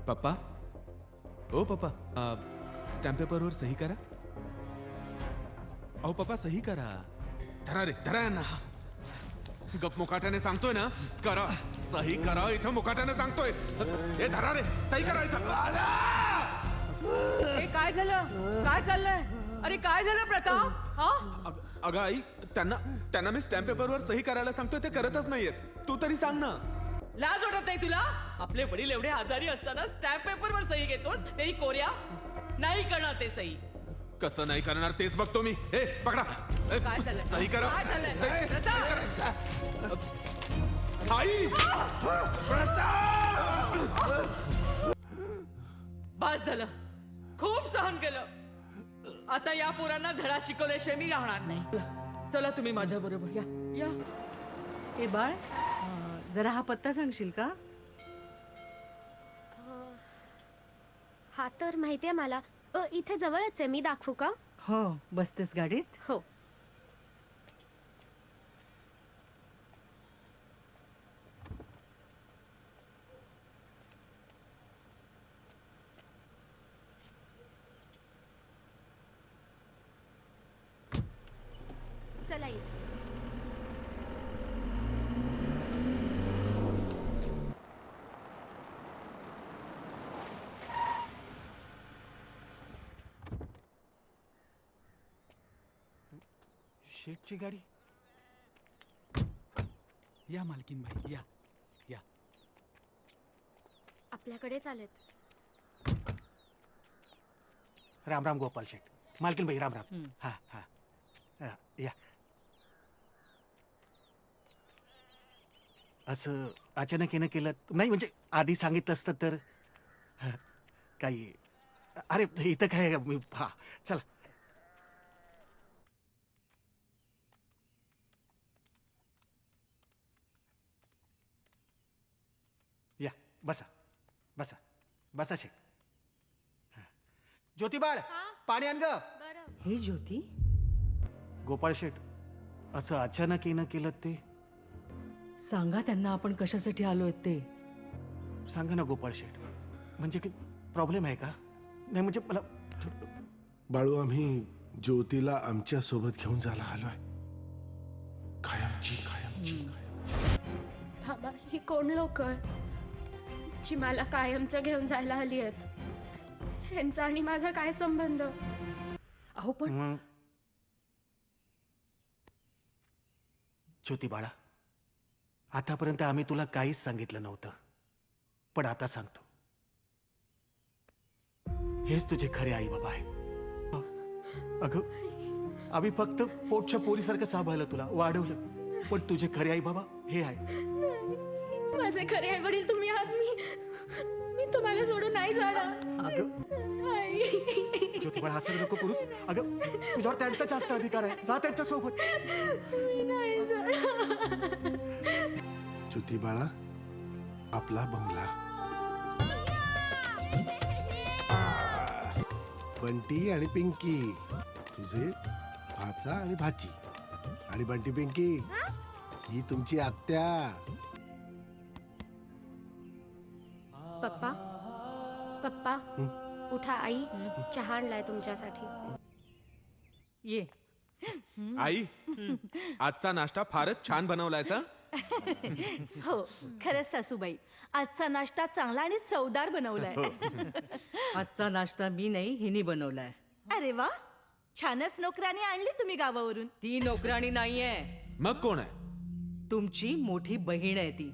पप्पा, ओ पप्पा, स्टॅम्प पेपरवर सही करा. अहो पप्पा, सही करा. धरा रे, धरा यांना. गप मुकाट्याने सांगतोय ना, करा सही करा. इथं मुकाट्याने सांगतोय. हे धरा रे, सही करा इथं. ए, काय झालं? काय चाललंय? अरे काय झालं प्रताप? हा? अगं आई, त्यांना मी स्टॅम्प पेपरवर सही करायला सांगतोय, ते करतच नाहीयेत. तू तरी सांग ना. लाज वाटत नाही तुला? आपले वडील एवढे आजारी असताना स्टॅम्प पेपरवर सही घेतोस, तेही कोऱ्या? नाही करणार ते सही. कसं नाही करणार तेच बघतो मी. हे पकडा. ए, काय चाललंय? सही करा. काय चाललंय? सही- प्रताप! आई, बस झालं. खूप सहन केलं. आता या पोरांना धडा शिकवल्याशिवाय मी राहणार नाही. चला तुम्ही माझ्या बरोबर या. या. हे बाळ, जरा हा पत्ता सांगशील का? हा तर माहितीये मला. इथे जवळच आहे. मी दाखवू का? हो, बसतेस गाडीत? हो. चला इथे. शेठची गाडी. या मालकीन बाई, या या. आपल्याकडेच आलेत. राम राम गोपाल शेठ. मालकीन बाई राम राम. हा हा या. असं अचानक येणं केलं नाही, म्हणजे आधी सांगितलं असतं तर काही. अरे इथं काय मी. हा चला. या बसा बसा बसा शेठ. ज्योतिबाळ, पाणी आण ग. बरं. हे ज्योती, गोपाळ शेठ, असं अचानक येणं केलं ते. सांगा त्यांना आपण कशासाठी आलोय ते. सांगा ना गोपाळ शेठ. म्हणजे की प्रॉब्लेम आहे का? नाही म्हणजे मला बाळू, आम्ही ज्योतीला आमच्या सोबत घेऊन जायला आलोय. कायमची. बाबा, ही कोण लोक जी मला कायमचं घेऊन जायला आली आहेत? यांचा आणि माझा काय संबंध? अहो पण ज्योती बाळा, आतापर्यंत आम्ही तुला काहीच सांगितलं नव्हतं, पण आता सांगतो. हेच तुझे खरे आई बाबा आहेत. अगं, आम्ही फक्त पोटच्या पोरीसारखं सांभाळलं, तुला वाढवलं, पण तुझे खरे आई बाबा हे आहे. माझे खरे आई वडील तुम्ही आहात. मी तुम्हाला सोडून नाही जाणार. अगं ज्योती बाळा, असं नको करूस. अगं, तुझ्यावर त्यांचा जास्त अधिकार आहे. जा त्यांच्या सोबत. मी नाही जाणार. ज्योती बाळा, आपला बंगला. बंटी आणि पिंकी, तुझे भाचा आणि भाची. आणि बंटी पिंकी, ही तुमची आत्या. पप्पा, पप्पा, उठा. आई चहा आणलाय तुमच्यासाठी. ये. आई, आजचा नाश्ता फारच छान बनवलायस हं? हो, खरंच सासूबाई, आजचा नाश्ता चांगला आणि चवदार बनवलाय. आजचा नाश्ता मी नाही, हिने बनवलाय. अरे वा, छानच नोकरानी आणली तुम्ही गावावरून. ती नोकराणी नाहीये, मग कोण आहे? तुमची मोठी बहीण आहे ती.